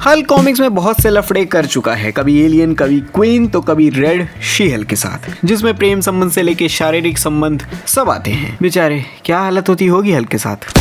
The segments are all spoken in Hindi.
हल्क कॉमिक्स में बहुत से लफड़े कर चुका है, कभी एलियन, कभी क्वीन, तो कभी रेड शी-हल्क के साथ, जिसमें प्रेम संबंध से लेके शारीरिक संबंध सब आते हैं। बेचारे क्या हालत होती होगी हल्क के साथ।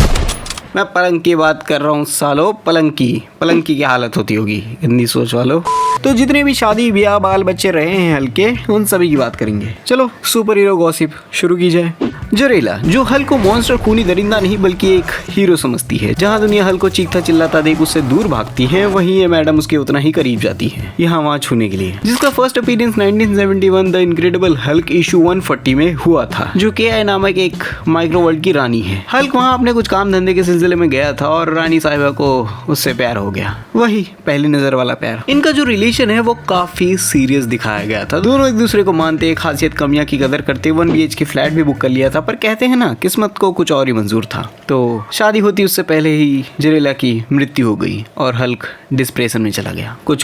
मैं पलंग की बात कर रहा हूँ सालो, पलंग की क्या हालत होती होगी, इतनी सोच वालो। तो जितने भी शादी ब्याह बाल बच्चे रहे हैं हल्क के, उन सभी की बात करेंगे। चलो सुपर हीरो गॉसिप शुरू की जाए। जरेला, जो हल्क को मॉन्स्टर खूनी दरिंदा नहीं बल्कि एक हीरो समझती है। जहाँ दुनिया हल्क को चीखता चिल्लाता देख उससे दूर भागती है, वहीं ये मैडम उसके उतना ही करीब जाती है, यहाँ वहाँ छूने के लिए। जिसका first appearance 1971 the incredible Hulk issue 140 में हुआ था, जो के नामक एक माइक्रोवर्ल्ड की रानी है। हल्क वहाँ अपने कुछ काम धंधे के सिलसिले में गया था और रानी साहिबा को उससे प्यार हो गया, वही पहली नजर वाला प्यार। इनका जो रिलेशन है वो काफी सीरियस दिखाया गया था। दोनों एक दूसरे को मानते, खासियत कमियां की कदर करते, 1 BHK फ्लैट भी बुक कर लिया था। पर कहते हैं ना, किस्मत को कुछ और ही मंजूर था। तो शादी होती उससे पहले ही जरेला की मृत्यु हो गई और हल्क डिप्रेशन में चला गया, कुछ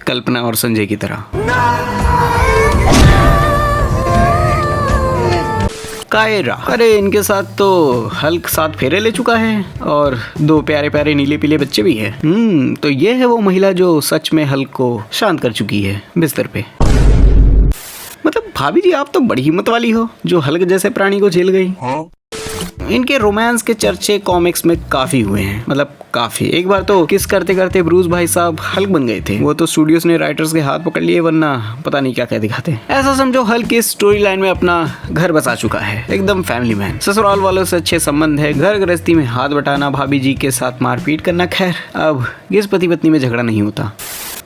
कल्पना और संजय की तरह। कायरा, अरे इनके साथ तो हल्क 7 फेरे ले चुका है और 2 प्यारे प्यारे नीले पीले बच्चे भी हैं। तो ये है वो महिला जो सच में हल्क को शांत कर चुकी है बिस्तर पे। मतलब भाभी जी, आप तो बड़ी हिम्मत वाली हो जो हल्क जैसे प्राणी को झेल गई। इनके रोमांस के चर्चे कॉमिक्स में काफी हुए हैं, मतलब काफी। एक बार तो किस करते करते ब्रूस भाई साहब हल्क बन गए थे। वो तो स्टूडियोज ने राइटर्स के हाथ पकड़ लिए, वरना पता नहीं क्या क्या दिखाते। ऐसा समझो हल्क इस स्टोरी लाइन में अपना घर बसा चुका है, एकदम फैमिली मैन। ससुराल वालों से अच्छे संबंध है, घर गृहस्थी में हाथ बटाना, भाभी जी के साथ मारपीट करना। खैर अब इस पति पत्नी में झगड़ा नहीं होता।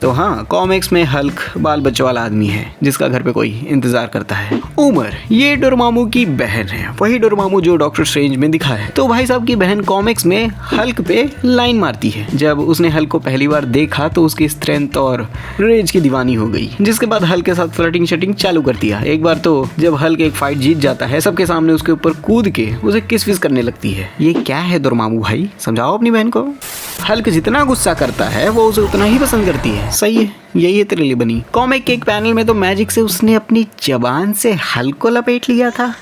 तो हाँ, कॉमिक्स में हल्क बाल बच्चों वाला आदमी है जिसका घर पे कोई इंतजार करता है। उमर, ये डोरेमोन की बहन है, वही डोरेमोन जो डॉक्टर स्ट्रेंज में दिखा है। तो भाई साहब की बहन कॉमिक्स में हल्क पे लाइन मारती है। जब उसने हल्क को पहली बार देखा तो उसकी स्ट्रेंथ और रेज की दीवानी हो गई, जिसके बाद हल्क के साथ फ्लर्टिंग शटिंग चालू कर दिया। एक बार तो जब हल्क एक फाइट जीत जाता है, सबके सामने उसके ऊपर कूद के उसे किस विस करने लगती है। ये क्या है डोरेमोन भाई, समझाओ अपनी बहन को। हल्क जितना गुस्सा करता है वो उसे उतना ही पसंद करती है। सही है, यही है तेरे लिए बनी। कॉमिक के एक पैनल में तो मैजिक से उसने अपनी जबान से हल्क को लपेट लिया था।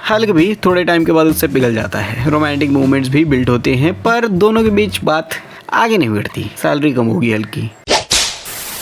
हल्क भी थोड़े टाइम के बाद उससे पिघल जाता है। रोमांटिक मूवमेंट्स भी बिल्ड होते हैं, पर दोनों के बीच बात आगे नहीं बढ़ती। सैलरी कम होगी हल्क की,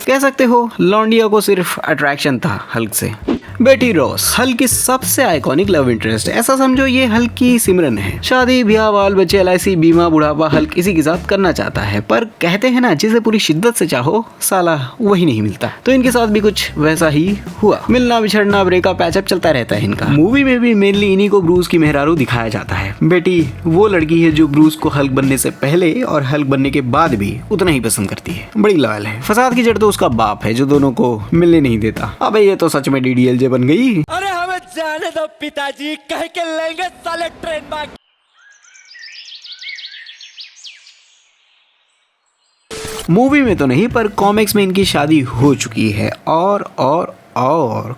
कह सकते हो लॉन्डिया को सिर्फ अट्रैक्शन था हल्क से। बेटी रॉस, हल्क की सबसे आइकॉनिक लव इंटरेस्ट। ऐसा समझो ये हल्क की सिमरन है। शादी ब्याह बाल बच्चे LIC बीमा बुढ़ापा हल्क इसी के साथ करना चाहता है, पर कहते हैं ना, जिसे पूरी शिद्दत से चाहो साला वही नहीं मिलता। तो इनके साथ भी कुछ वैसा ही हुआ। मिलना बिछड़ना ब्रेकअप पैचअप चलता रहता है इनका। मूवी में भी मेनली इन्हीं को ब्रूस की मेहरारू दिखाया जाता है। बेटी वो लड़की है जो ब्रूस को हल्क बनने से पहले और हल्क बनने के बाद भी उतना ही पसंद करती है, बड़ी लॉयल है। फसाद की जड़ तो उसका बाप है जो दोनों को मिलने नहीं देता। अबे ये तो सच में DDLJ बन गई। अरे हमें जाने दो पिताजी, कह के लेंगे साले ट्रेन में। मूवी में तो नहीं, पर कॉमिक्स में इनकी शादी हो चुकी है और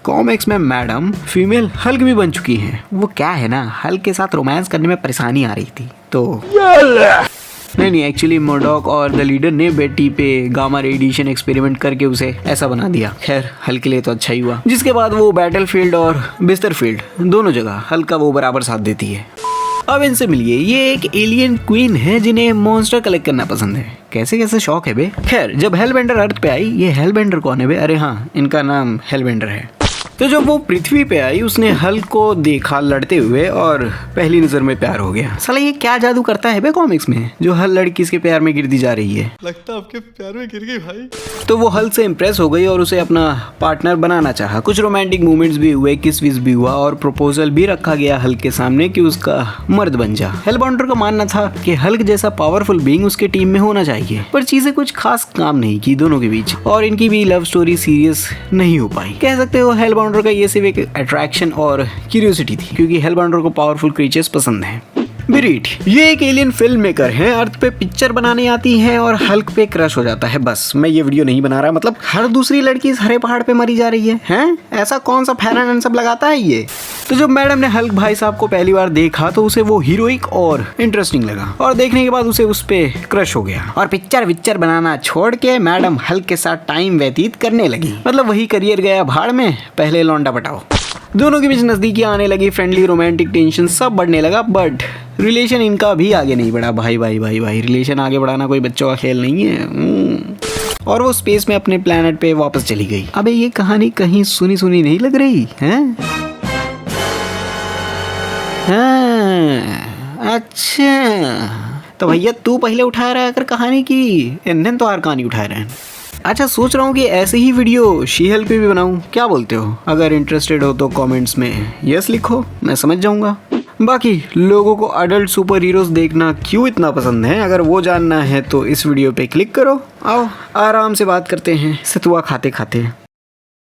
कॉमिक्स में मैडम फीमेल हल्क भी बन चुकी हैं। वो क्या है ना, हल्क के साथ रोमांस करने में परेशानी आ रही थी तो नहीं, एक्चुअली मोडॉक और द लीडर ने बेटी पे गामा रेडिएशन एक्सपेरिमेंट करके उसे ऐसा बना दिया। खैर हल्क के लिए तो अच्छा ही हुआ। जिसके बाद वो बैटलफील्ड और बिस्तर फील्ड दोनों जगह हल्क का वो बराबर साथ देती है। अब इनसे मिलिए, ये एक एलियन क्वीन है जिन्हें मॉन्स्टर कलेक्ट करना पसंद है। कैसे कैसे शौक है बे। खैर जब हेलबेंडर अर्थ पे आई, ये हेलबेंडर कौन है बे? अरे हाँ, इनका नाम हेलबेंडर है। तो जब वो पृथ्वी पे आई, उसने हल्क को देखा लड़ते हुए और पहली नजर में प्यार हो गया। साला ये क्या जादू करता है बे कॉमिक्स में, जो हर लड़की इसके प्यार में गिरती जा रही है। लगता आपके प्यार में गिर गई भाई। तो वो हल्क से इम्प्रेस हो गई और उसे अपना पार्टनर बनाना चाहा। कुछ रोमांटिक मूवमेंट्स भी हुए, किस विस भी हुआ और प्रपोजल भी रखा गया हल्क के सामने कि उसका मर्द बन जा। हेलबॉन्डर का मानना था कि हल्क जैसा पावरफुल बीइंग उसके टीम में होना चाहिए, पर चीजें कुछ खास काम नहीं की दोनों के बीच और इनकी भी लव स्टोरी सीरियस नहीं हो पाई। कह सकते हो हेलबॉन्डर का ये सिर्फ एक अट्रैक्शन और क्यूरियोसिटी थी, क्योंकि हेलबॉन्डर को पावरफुल क्रीचर्स पसंद हैं। बिरीट, ये एक एलियन फिल्म मेकर है, अर्थ पे पिक्चर बनाने आती है और हल्क पे क्रश हो जाता है। बस मैं ये वीडियो नहीं बना रहा, मतलब हर दूसरी लड़की इस हरे पहाड़ पे मरी जा रही है। हैं? ऐसा कौन सा फेरन एंड सब लगाता है ये? तो जब मैडम ने हल्क भाई साहब को पहली बार देखा तो उसे वो हीरोइक और इंटरेस्टिंग लगा और देखने के बाद उसे उस पे क्रश हो गया और पिक्चर बनाना छोड़ के मैडम हल्क के साथ टाइम व्यतीत करने लगी। मतलब वही करियर गया भाड़ में, पहले लौंडा पटाओ। दोनों के बीच नजदीकी आने लगी, फ्रेंडली रोमांटिक टेंशन सब बढ़ने लगा, बट रिलेशन इनका भी आगे नहीं बढ़ा। भाई भाई भाई भाई, रिलेशन आगे बढ़ाना कोई बच्चों का खेल नहीं है। और वो स्पेस में अपने प्लेनेट पे वापस चली गई। अबे ये कहानी कहीं सुनी सुनी नहीं लग रही है? हाँ, अच्छा तो भैया तू पहले उठा रहा है अगर कहानी की, इंजन तो हर कहानी उठा रहे हैं। अच्छा सोच रहा हूँ कि ऐसे ही वीडियो शी हल्क पे भी बनाऊँ, क्या बोलते हो? अगर इंटरेस्टेड हो तो कमेंट्स में यस लिखो, मैं समझ जाऊँगा। बाकी लोगों को अडल्ट सुपर हीरोज देखना क्यों इतना पसंद है, अगर वो जानना है तो इस वीडियो पे क्लिक करो। आओ आराम से बात करते हैं सतुआ खाते खाते।